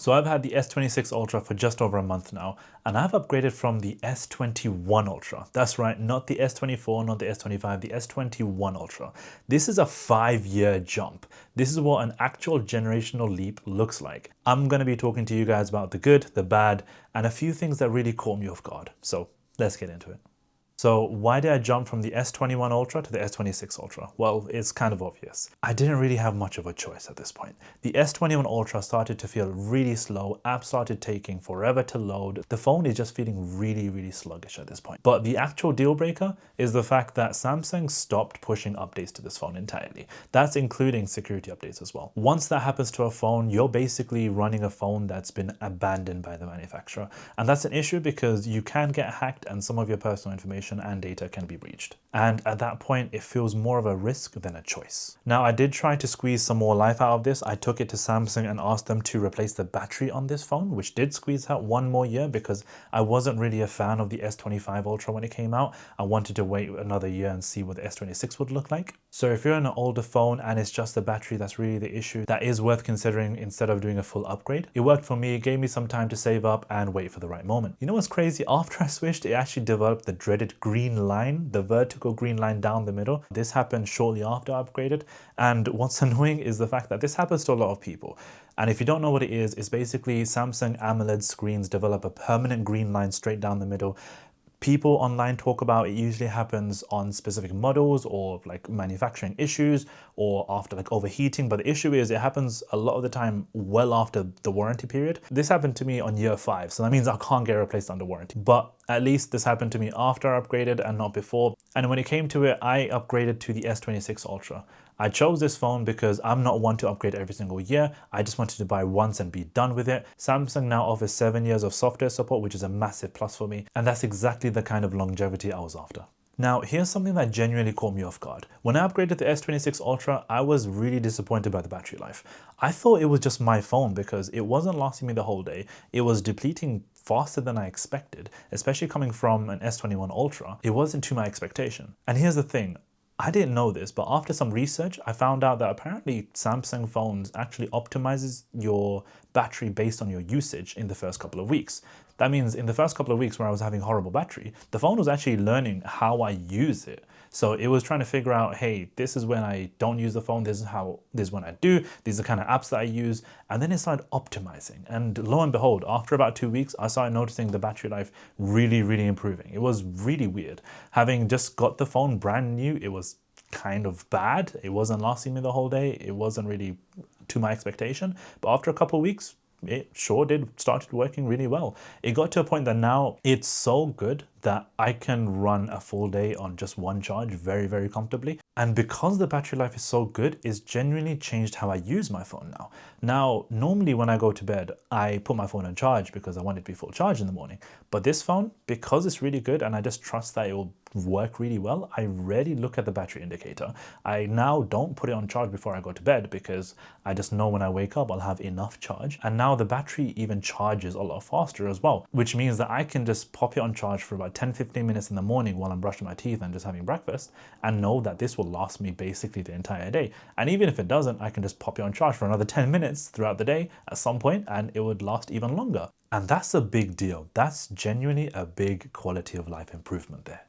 So I've had the S26 Ultra for just over a month now, and I've upgraded from the S21 Ultra. That's right, not the S24, not the S25, the S21 Ultra. This is a 5-year jump. This is what an actual generational leap looks like. I'm going to be talking to you guys about the good, the bad, and a few things that really caught me off guard. So let's get into it. So why did I jump from the S21 Ultra to the S26 Ultra? Well, it's kind of obvious. I didn't really have much of a choice at this point. The S21 Ultra started to feel really slow, apps started taking forever to load. The phone is just feeling really sluggish at this point. But the actual deal breaker is the fact that Samsung stopped pushing updates to this phone entirely. That's including security updates as well. Once that happens to a phone, you're basically running a phone that's been abandoned by the manufacturer. And that's an issue because you can get hacked and some of your personal information and data can be breached. And at that point, it feels more of a risk than a choice. Now, I did try to squeeze some more life out of this. I took it to Samsung and asked them to replace the battery on this phone, which did squeeze out one more year because I wasn't really a fan of the S25 Ultra when it came out. I wanted to wait another year and see what the S26 would look like. So if you're in an older phone and it's just the battery that's really the issue, that is worth considering instead of doing a full upgrade. It worked for me, it gave me some time to save up and wait for the right moment. You know what's crazy? After I switched, it actually developed the dreaded green line, the vertical green line down the middle. This happened shortly after I upgraded. And what's annoying is the fact that this happens to a lot of people. And if you don't know what it is, it's basically Samsung AMOLED screens develop a permanent green line straight down the middle. People online talk about it usually happens on specific models or like manufacturing issues or after like overheating. But the issue is it happens a lot of the time well after the warranty period. This happened to me on year 5. So that means I can't get replaced under warranty. But at least this happened to me after I upgraded and not before. And when it came to it, I upgraded to the S26 Ultra. I chose this phone because I'm not one to upgrade every single year. I just wanted to buy once and be done with it. Samsung now offers 7 years of software support, which is a massive plus for me. And that's exactly the kind of longevity I was after. Now, here's something that genuinely caught me off guard. When I upgraded the S26 Ultra, I was really disappointed by the battery life. I thought it was just my phone because it wasn't lasting me the whole day. It was depleting faster than I expected, especially coming from an S21 Ultra. It wasn't to my expectation. And here's the thing. I didn't know this, but after some research, I found out that apparently Samsung phones actually optimizes your battery based on your usage in the first couple of weeks. That means in the first couple of weeks where I was having horrible battery, the phone was actually learning how I use it. So it was trying to figure out, hey, this is when I don't use the phone, this is when I do, these are the kind of apps that I use, and then it started optimizing. And lo and behold, after about 2 weeks, I started noticing the battery life really improving. It was really weird. Having just got the phone brand new, it was kind of bad. It wasn't lasting me the whole day. It wasn't really to my expectation. But after a couple of weeks, it sure did started working really well. It got to a point that now it's so good that I can run a full day on just one charge very comfortably. And because the battery life is so good, it's genuinely changed how I use my phone now. Now, normally when I go to bed, I put my phone on charge because I want it to be full charge in the morning. But this phone, because it's really good and I just trust that it will work really well, I rarely look at the battery indicator. I now don't put it on charge before I go to bed because I just know when I wake up I'll have enough charge. And now the battery even charges a lot faster as well, which means that I can just pop it on charge for about 10-15 minutes in the morning while I'm brushing my teeth and just having breakfast and know that this will last me basically the entire day. And even if it doesn't, I can just pop it on charge for another 10 minutes throughout the day at some point and it would last even longer. And that's a big deal. That's genuinely a big quality of life improvement there.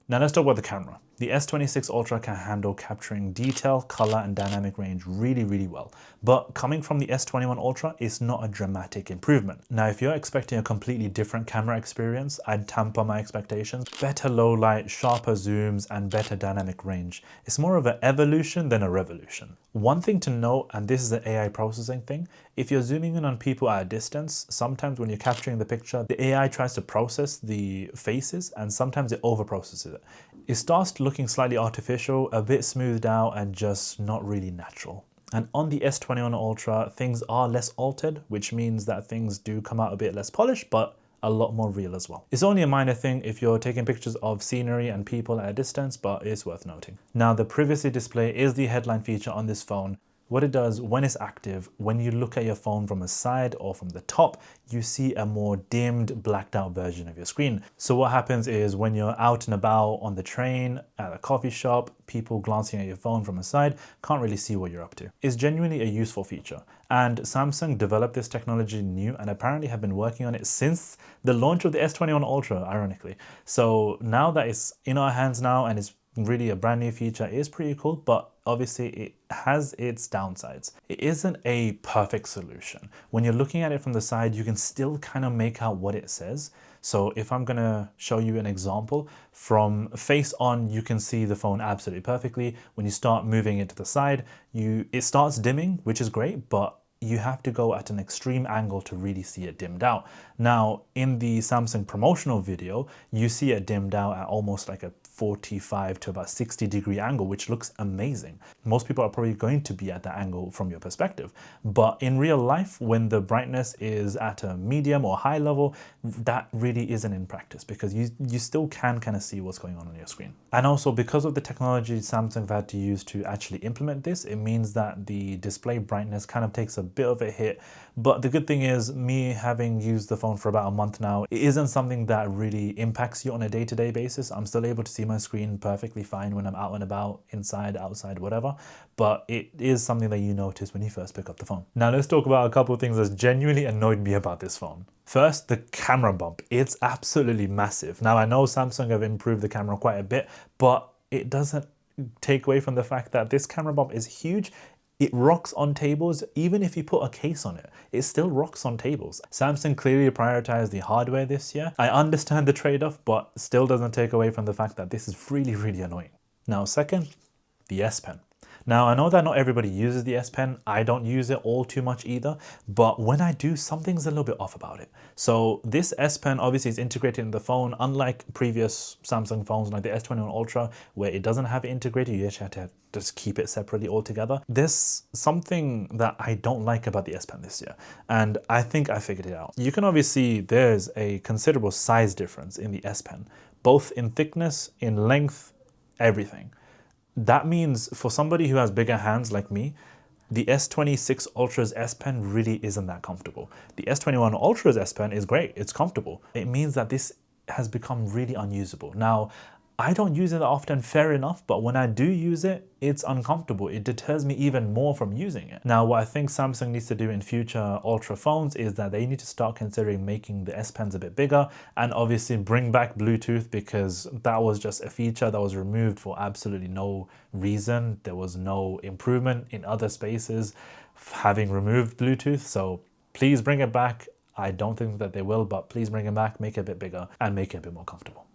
Now let's talk about the camera. The S26 Ultra can handle capturing detail, color, and dynamic range really well. But coming from the S21 Ultra, it's not a dramatic improvement. Now, if you're expecting a completely different camera experience, I'd temper my expectations. Better low light, sharper zooms, and better dynamic range. It's more of an evolution than a revolution. One thing to note, and this is the AI processing thing, if you're zooming in on people at a distance, sometimes when you're capturing the picture, the AI tries to process the faces and sometimes it overprocesses it. It starts looking slightly artificial, a bit smoothed out, and just not really natural. And on the S21 Ultra, things are less altered, which means that things do come out a bit less polished, but a lot more real as well. It's only a minor thing if you're taking pictures of scenery and people at a distance, but it's worth noting. Now, the privacy display is the headline feature on this phone. What it does when it's active, when you look at your phone from the side or from the top, you see a more dimmed, blacked out version of your screen. So what happens is when you're out and about on the train, at a coffee shop, people glancing at your phone from the side can't really see what you're up to. It's genuinely a useful feature. And Samsung developed this technology new and apparently have been working on it since the launch of the S21 Ultra, ironically. So now that it's in our hands now and it's really a brand new feature, it is pretty cool, but obviously it has its downsides. It isn't a perfect solution. When you're looking at it from the side, you can still kind of make out what it says. So if I'm gonna show you an example, from face on, you can see the phone absolutely perfectly. When you start moving it to the side, it starts dimming, which is great, but you have to go at an extreme angle to really see it dimmed out. Now, in the Samsung promotional video, you see it dimmed out at almost like a 45 to about 60-degree angle, which looks amazing. Most people are probably going to be at that angle from your perspective. But in real life, when the brightness is at a medium or high level, that really isn't in practice because you still can kind of see what's going on your screen. And also because of the technology Samsung have had to use to actually implement this, it means that the display brightness kind of takes a bit of a hit. But the good thing is, me having used the phone for about a month now, it isn't something that really impacts you on a day-to-day basis. I'm still able to see my screen perfectly fine when I'm out and about, inside, outside, whatever. But it is something that you notice when you first pick up the phone. Now let's talk about a couple of things that genuinely annoyed me about this phone. First, the camera bump. It's absolutely massive. Now I know Samsung have improved the camera quite a bit, but it doesn't take away from the fact that this camera bump is huge. It rocks on tables. Even if you put a case on it, it still rocks on tables. Samsung clearly prioritized the hardware this year. I understand the trade-off, but still doesn't take away from the fact that this is really, really annoying. Now, second, the S Pen. Now, I know that not everybody uses the S Pen. I don't use it all too much either, but when I do, something's a little bit off about it. So this S Pen obviously is integrated in the phone, unlike previous Samsung phones like the S21 Ultra, where it doesn't have it integrated. You actually have to just keep it separately altogether. There's something that I don't like about the S Pen this year, and I think I figured it out. You can obviously see there's a considerable size difference in the S Pen, both in thickness, in length, everything. That means for somebody who has bigger hands like me, the S26 Ultra's S Pen really isn't that comfortable. The S21 Ultra's S Pen is great, it's comfortable. It means that this has become really unusable. Now, I don't use it often, fair enough, but when I do use it, it's uncomfortable. It deters me even more from using it. Now, what I think Samsung needs to do in future Ultra phones is that they need to start considering making the S Pens a bit bigger and obviously bring back Bluetooth, because that was just a feature that was removed for absolutely no reason. There was no improvement in other spaces having removed Bluetooth. So please bring it back. I don't think that they will, but please bring it back, make it a bit bigger and make it a bit more comfortable.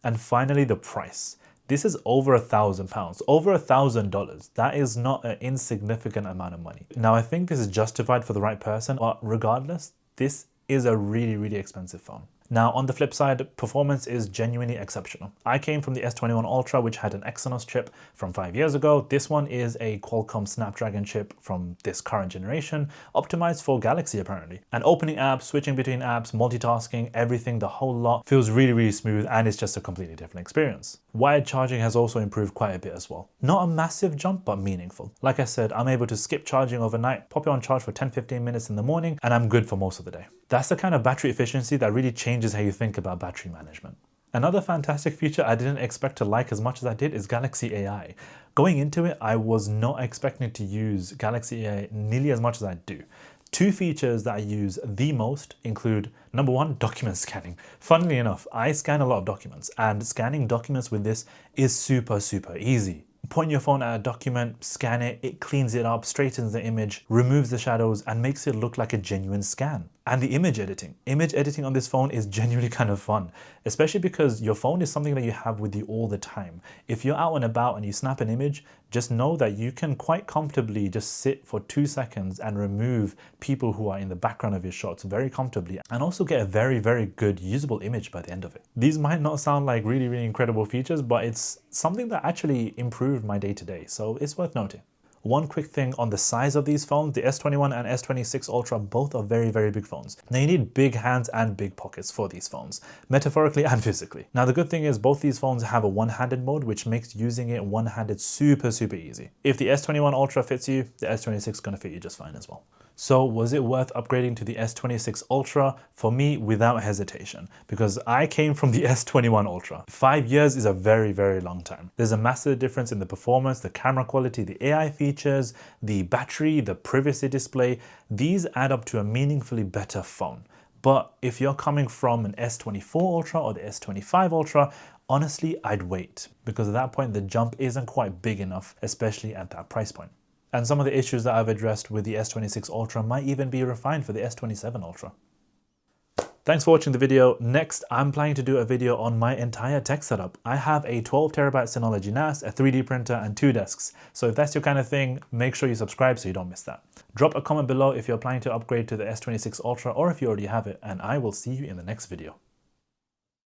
And finally, the price. This is over £1,000, over $1,000. That is not an insignificant amount of money. Now, I think this is justified for the right person, but regardless, this is a really, really expensive phone. Now, on the flip side, performance is genuinely exceptional. I came from the S21 Ultra, which had an Exynos chip from 5 years ago. This one is a Qualcomm Snapdragon chip from this current generation, optimized for Galaxy apparently. And opening apps, switching between apps, multitasking, everything, the whole lot feels really, really smooth, and it's just a completely different experience. Wired charging has also improved quite a bit as well. Not a massive jump, but meaningful. Like I said, I'm able to skip charging overnight, pop it on charge for 10-15 minutes in the morning, and I'm good for most of the day. That's the kind of battery efficiency that really changes how you think about battery management. Another fantastic feature I didn't expect to like as much as I did is Galaxy AI. Going into it, I was not expecting to use Galaxy AI nearly as much as I do. Two features that I use the most include, number one, document scanning. Funnily enough, I scan a lot of documents, and scanning documents with this is super, super easy. Point your phone at a document, scan it, it cleans it up, straightens the image, removes the shadows, and makes it look like a genuine scan. And the image editing. Image editing on this phone is genuinely kind of fun, especially because your phone is something that you have with you all the time. If you're out and about and you snap an image, just know that you can quite comfortably just sit for 2 seconds and remove people who are in the background of your shots very comfortably, and also get a very, very good usable image by the end of it. These might not sound like really, really incredible features, but it's something that actually improved my day-to-day, so it's worth noting. One quick thing on the size of these phones, the S21 and S26 Ultra both are very, very big phones. Now you need big hands and big pockets for these phones, metaphorically and physically. Now the good thing is both these phones have a one-handed mode, which makes using it one-handed super, super easy. If the S21 Ultra fits you, the S26 is going to fit you just fine as well. So was it worth upgrading to the S26 Ultra? For me, without hesitation, because I came from the S21 Ultra. 5 years is a very, very long time. There's a massive difference in the performance, the camera quality, the AI features, the battery, the privacy display. These add up to a meaningfully better phone. But if you're coming from an S24 Ultra or the S25 Ultra, honestly, I'd wait, because at that point, the jump isn't quite big enough, especially at that price point. And some of the issues that I've addressed with the S26 Ultra might even be refined for the S27 Ultra. Thanks for watching the video. Next, I'm planning to do a video on my entire tech setup. I have a 12TB Synology NAS, a 3D printer, and 2 desks. So if that's your kind of thing, make sure you subscribe so you don't miss that. Drop a comment below if you're planning to upgrade to the S26 Ultra or if you already have it, and I will see you in the next video.